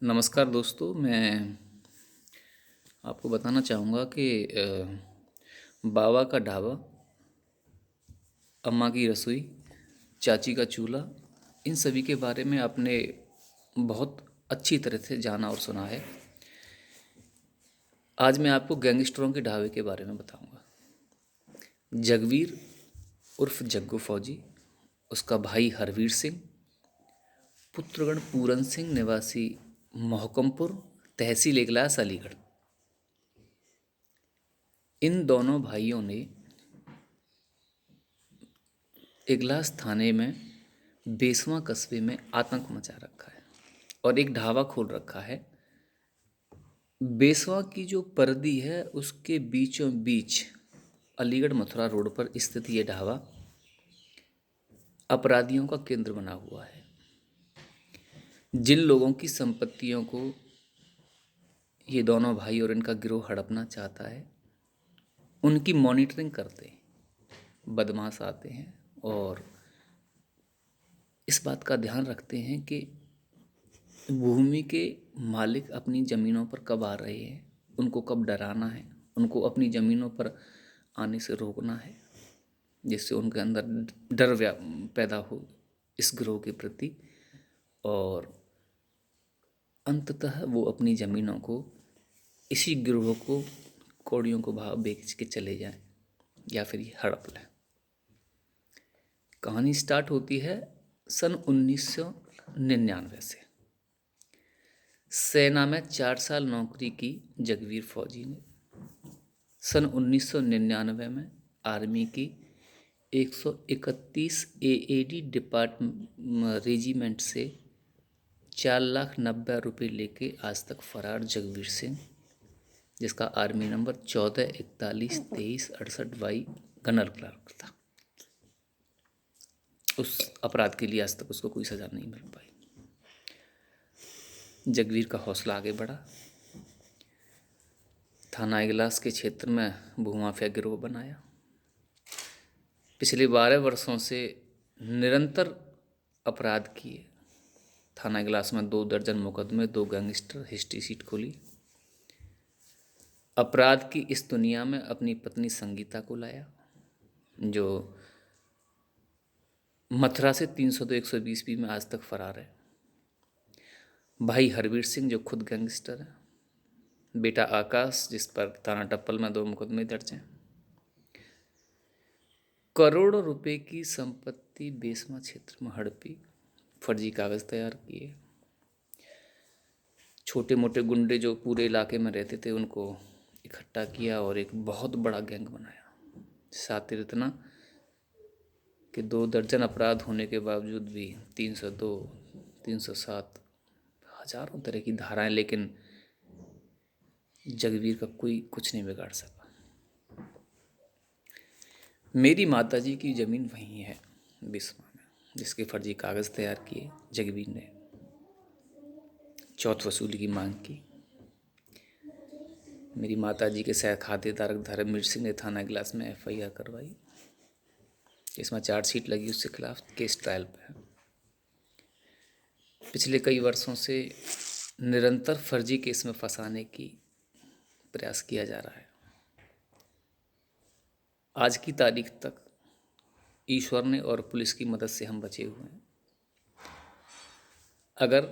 नमस्कार दोस्तों, मैं आपको बताना चाहूँगा कि बाबा का ढाबा, अम्मा की रसोई, चाची का चूल्हा, इन सभी के बारे में आपने बहुत अच्छी तरह से जाना और सुना है। आज मैं आपको गैंगस्टरों के ढाबे के बारे में बताऊँगा। जगवीर उर्फ जग्गू फौजी, उसका भाई हरवीर सिंह, पुत्रगण पूरन सिंह निवासी मोहकमपुर, तहसील इगलास, अलीगढ़। इन दोनों भाइयों ने इगलास थाने में बेसवा कस्बे में आतंक मचा रखा है और एक ढाबा खोल रखा है। बेसवा की जो परदी है उसके बीचों बीच अलीगढ़ मथुरा रोड पर स्थित ये ढाबा अपराधियों का केंद्र बना हुआ है। जिन लोगों की संपत्तियों को ये दोनों भाई और इनका गिरोह हड़पना चाहता है, उनकी मॉनिटरिंग करते हैं बदमाश आते हैं और इस बात का ध्यान रखते हैं कि भूमि के मालिक अपनी ज़मीनों पर कब आ रहे हैं, उनको कब डराना है, उनको अपनी ज़मीनों पर आने से रोकना है, जिससे उनके अंदर डर पैदा हो इस गिरोह के प्रति, और अंततः वो अपनी ज़मीनों को इसी गिरोह को कौड़ियों को भाव बेच के चले जाएं या फिर ये हड़प लें। कहानी स्टार्ट होती है सन 1999 से। सेना में 4 साल नौकरी की जगवीर फौजी ने सन 1999 में आर्मी की 131 एएडी रेजिमेंट से 4,90,000 लेके आज तक फरार जगवीर सिंह, जिसका आर्मी नंबर 14412368 गनर क्लार्क था, उस अपराध के लिए आज तक उसको कोई सज़ा नहीं मिल पाई। जगवीर का हौसला आगे बढ़ा। थाना इगलास के क्षेत्र में भूमाफिया गिरोह बनाया। पिछले 12 वर्षों से निरंतर अपराध किए। थाना इगलास में 2 दर्जन मुकदमे, 2 गैंगस्टर हिस्ट्री सीट खोली। अपराध की इस दुनिया में अपनी पत्नी संगीता को लाया, जो मथुरा से 302 120 में आज तक फरार है। भाई हरवीर सिंह, जो खुद गैंगस्टर है। बेटा आकाश, जिस पर थाना टप्पल में 2 मुकदमे दर्ज हैं। करोड़ों रुपए की संपत्ति बेसवा क्षेत्र में हड़पी, फर्जी कागज तैयार किए। छोटे मोटे गुंडे जो पूरे इलाके में रहते थे उनको इकट्ठा किया और एक बहुत बड़ा गैंग बनाया। सातिर इतना कि 2 दर्जन अपराध होने के बावजूद भी 302, 307, हजारों तरह की धाराएं, लेकिन जगवीर का कोई कुछ नहीं बिगाड़ सका। मेरी माताजी की ज़मीन वहीं है बिस्वा में, जिसके फर्जी कागज़ तैयार किए जगवीर ने चौथ वसूली की मांग की। मेरी माताजी के सह खातेदार धर्मवीर सिंह ने थाना इगलास में एफआईआर करवाई। इसमें चार्जशीट लगी, उसके खिलाफ केस ट्रायल पे है। पिछले कई वर्षों से निरंतर फर्जी केस में फंसाने की प्रयास किया जा रहा है। आज की तारीख तक ईश्वर ने और पुलिस की मदद से हम बचे हुए हैं। अगर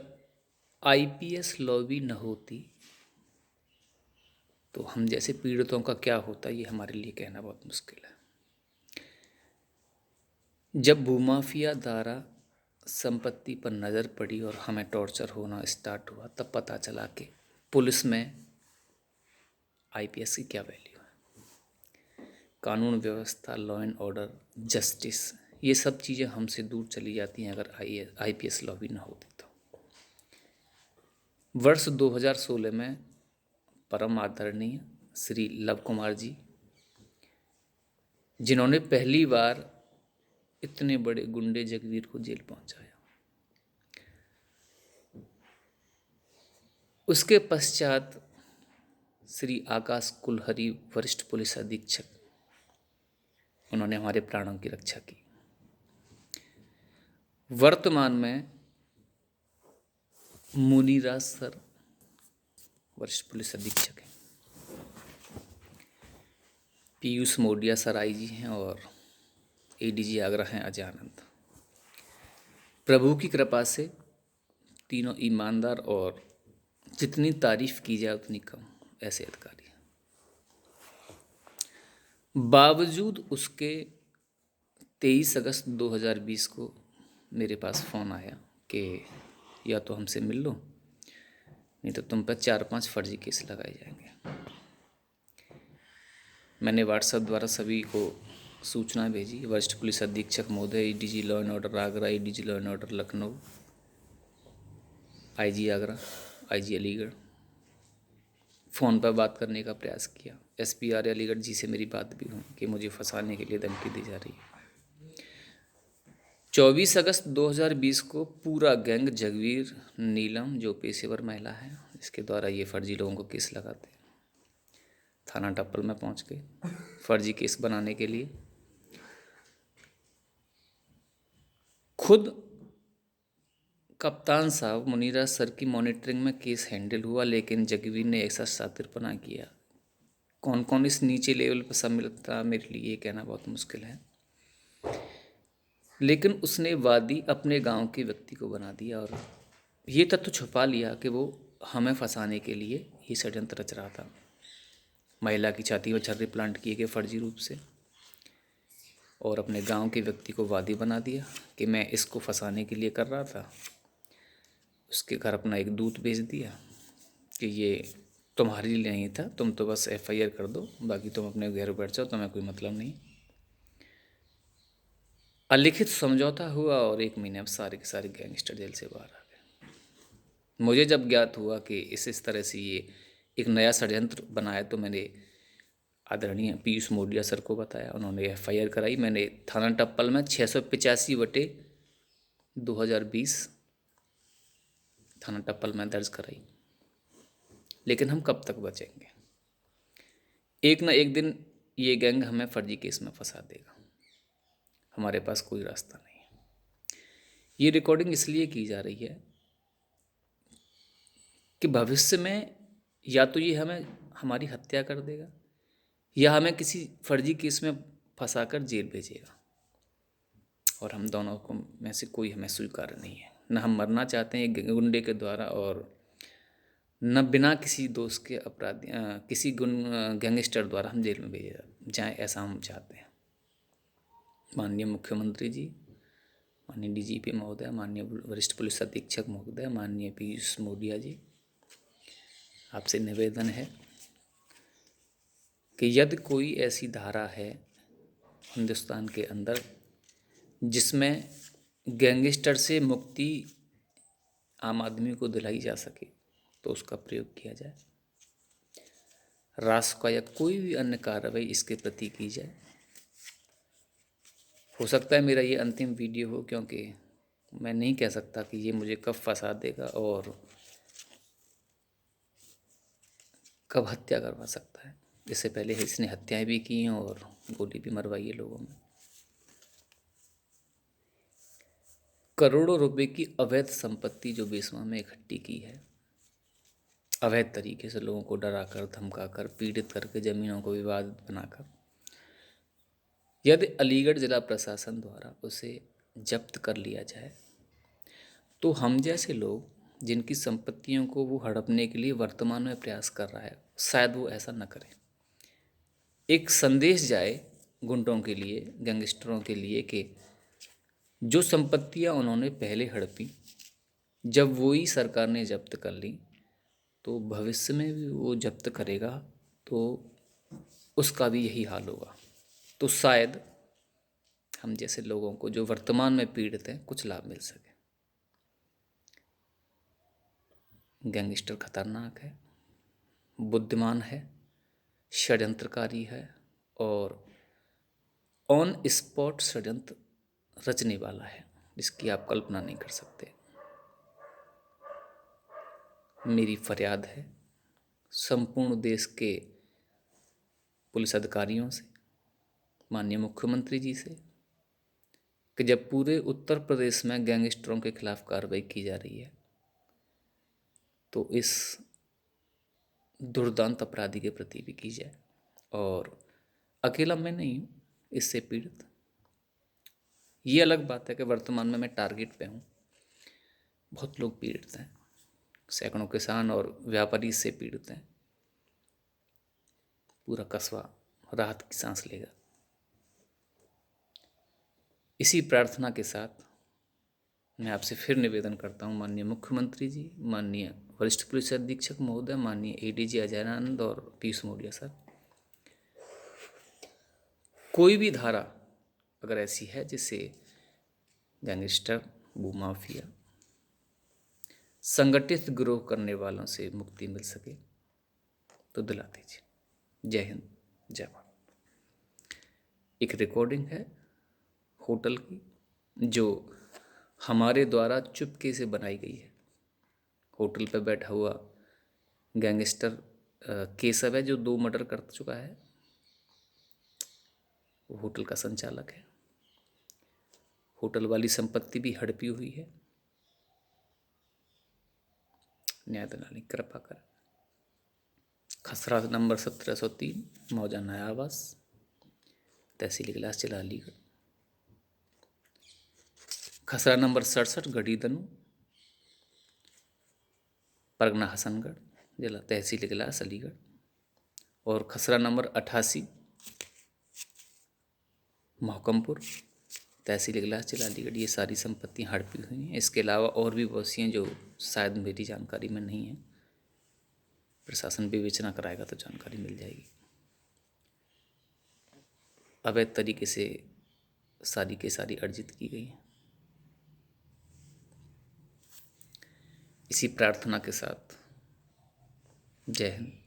आईपीएस लॉबी न होती तो हम जैसे पीड़ितों का क्या होता, ये हमारे लिए कहना बहुत मुश्किल है। जब भूमाफिया द्वारा संपत्ति पर नज़र पड़ी और हमें टॉर्चर होना स्टार्ट हुआ, तब पता चला कि पुलिस में आईपीएस की क्या वैल्यू है। कानून व्यवस्था, लॉ एंड ऑर्डर, जस्टिस, ये सब चीज़ें हमसे दूर चली जाती हैं अगर आईपीएस लॉबी ना होती तो। वर्ष 2016 में परम आदरणीय श्री लव कुमार जी, जिन्होंने पहली बार इतने बड़े गुंडे जगवीर को जेल पहुंचाया, उसके पश्चात श्री आकाश कुलहरी, वरिष्ठ पुलिस अधीक्षक, उन्होंने हमारे प्राणों की रक्षा की। वर्तमान में मुनीराज सर वरिष्ठ पुलिस अधीक्षक हैं, पीयूष मोडिया सर आईजी हैं और एडीजी आगरा हैं अजय आनंद। प्रभु की कृपा से तीनों ईमानदार और जितनी तारीफ की जाए उतनी कम ऐसे अधिकारी हैं। बावजूद उसके 23 अगस्त 2020 को मेरे पास फ़ोन आया कि या तो हमसे मिल लो, नहीं तो तुम पर 4-5 फर्जी केस लगाए जाएंगे। मैंने व्हाट्सएप द्वारा सभी को सूचना भेजी। वरिष्ठ पुलिस अधीक्षक महोदय, ADG law and order Agra, ADG law and order Lucknow, IG Agra, IG Aligarh. Phone पर बात करने का प्रयास किया। एसपीआर अलीगढ़ जी से मेरी बात भी हुई कि मुझे फंसाने के लिए धमकी दी जा रही है। 24 अगस्त 2020 को पूरा गैंग जगवीर नीलम, जो पेशेवर महिला है, इसके द्वारा ये फर्जी लोगों को केस लगाते हैं, थाना टप्पल में पहुंच गए फर्जी केस बनाने के लिए। खुद कप्तान साहब मुनीराज सर की मॉनिटरिंग में केस हैंडल हुआ, लेकिन जगवीर ने ऐसा शातिरपना किया। कौन कौन इस नीचे लेवल पर सम्मिलित था, मेरे लिए ये कहना बहुत मुश्किल है, लेकिन उसने वादी अपने गांव के व्यक्ति को बना दिया और ये तथ्य छुपा लिया कि वो हमें फंसाने के लिए ही षड्यंत्र रच रहा था। महिला की छाती में छर्रे प्लांट किए गए फर्जी रूप से और अपने गांव के व्यक्ति को वादी बना दिया कि मैं इसको फंसाने के लिए कर रहा था। उसके घर अपना एक दूत भेज दिया कि ये तुम्हारे लिए नहीं था, तुम तो बस एफआईआर कर दो, बाकी तुम अपने घर बैठ जाओ, तुम्हें कोई मतलब नहीं। अलिखित समझौता हुआ और 1 महीने अब सारे के सारे गैंगस्टर जेल से बाहर आ गए। मुझे जब ज्ञात हुआ कि इस तरह से ये एक नया षड्यंत्र बनाया तो मैंने आदरणीय पीयूष मोडिया सर को बताया। उन्होंने एफआईआर कराई। मैंने थाना टप्पल में 685/2020 थाना टप्पल में दर्ज कराई। लेकिन हम कब तक बचेंगे? एक ना एक दिन ये गैंग हमें फर्जी केस में फंसा देगा। हमारे पास कोई रास्ता नहीं है। ये रिकॉर्डिंग इसलिए की जा रही है कि भविष्य में या तो ये हमें हमारी हत्या कर देगा या हमें किसी फर्जी केस में फंसाकर जेल भेजेगा, और हम दोनों को में से कोई हमें स्वीकार नहीं है। न हम मरना चाहते हैं एक गुंडे के द्वारा, और न बिना किसी दोस्त के अपराधी किसी गैंगस्टर द्वारा हम जेल में भेजे जाएँ, ऐसा हम चाहते हैं। माननीय मुख्यमंत्री जी, माननीय डीजीपी महोदय, माननीय वरिष्ठ पुलिस अधीक्षक महोदय, माननीय पीयूष मोडिया जी, आपसे निवेदन है कि यदि कोई ऐसी धारा है हिंदुस्तान के अंदर जिसमें गैंगस्टर से मुक्ति आम आदमी को दिलाई जा सके तो उसका प्रयोग किया जाए। रासुका या कोई भी अन्य कार्रवाई इसके प्रति की जाए। हो सकता है मेरा ये अंतिम वीडियो हो, क्योंकि मैं नहीं कह सकता कि ये मुझे कब फंसा देगा और कब हत्या करवा सकता है। इससे पहले इसने हत्याएं भी की हैं और गोली भी मरवाई है लोगों में। करोड़ों रुपए की अवैध संपत्ति जो बेसवा में इकट्ठी की है, अवैध तरीके से लोगों को डराकर, धमकाकर, पीड़ित करके, ज़मीनों को विवादित बनाकर, यदि अलीगढ़ ज़िला प्रशासन द्वारा उसे जब्त कर लिया जाए तो हम जैसे लोग जिनकी संपत्तियों को वो हड़पने के लिए वर्तमान में प्रयास कर रहा है, शायद वो ऐसा न करें। एक संदेश जाए गुंडों के लिए, गैंगस्टरों के लिए कि जो संपत्तियां उन्होंने पहले हड़पी, जब वही सरकार ने जब्त कर ली तो भविष्य में भी वो जब्त करेगा तो उसका भी यही हाल होगा। तो शायद हम जैसे लोगों को जो वर्तमान में पीड़ित हैं कुछ लाभ मिल सके। गैंगस्टर खतरनाक है, बुद्धिमान है, षड्यंत्रकारी है और ऑन स्पॉट षड्यंत्र रचने वाला है जिसकी आप कल्पना नहीं कर सकते। मेरी फरियाद है संपूर्ण देश के पुलिस अधिकारियों से, माननीय मुख्यमंत्री जी से, कि जब पूरे उत्तर प्रदेश में गैंगस्टरों के खिलाफ कार्रवाई की जा रही है तो इस दुर्दांत अपराधी के प्रति भी की जाए। और अकेला मैं नहीं हूँ इससे पीड़ित। ये अलग बात है कि वर्तमान में मैं टारगेट पे हूँ, बहुत लोग पीड़ित हैं, सैकड़ों किसान और व्यापारी इससे पीड़ित हैं। पूरा कस्बा राहत की सांस लेगा। इसी प्रार्थना के साथ मैं आपसे फिर निवेदन करता हूँ, माननीय मुख्यमंत्री जी, माननीय वरिष्ठ पुलिस अधीक्षक महोदय, माननीय एडीजी अजयनानंद और पीयूष मौर्य सर, कोई भी धारा अगर ऐसी है जिससे गैंगस्टर, भूमाफिया, संगठित गिरोह करने वालों से मुक्ति मिल सके तो दिला दीजिए। जय हिंद, जय भारत। एक रिकॉर्डिंग है होटल की जो हमारे द्वारा चुपके से बनाई गई है। होटल पर बैठा हुआ गैंगस्टर केशव है जो 2 मर्डर कर चुका है, वो होटल का संचालक है। होटल वाली संपत्ति भी हड़पी हुई है। न्याय दिलाने की कृपा कर। खसरा नंबर 1703 मौजा नया आवास, तहसील इगलास जिला अलीगढ़। खसरा नंबर 67 गढ़ी दनू, परगना हसनगढ़, जिला तहसील इगलास अलीगढ़। और खसरा नंबर 88 मोहकमपुर, तहसील इगलास जिला अलीगढ़। ये सारी संपत्तियाँ हड़पी हुई हैं। इसके अलावा और भी बहुत सी हैं जो शायद मेरी जानकारी में नहीं है। प्रशासन विवेचना कराएगा तो जानकारी मिल जाएगी। अवैध तरीके से सारी के सारी अर्जित की गई हैं। इसी प्रार्थना के साथ जय हिंद।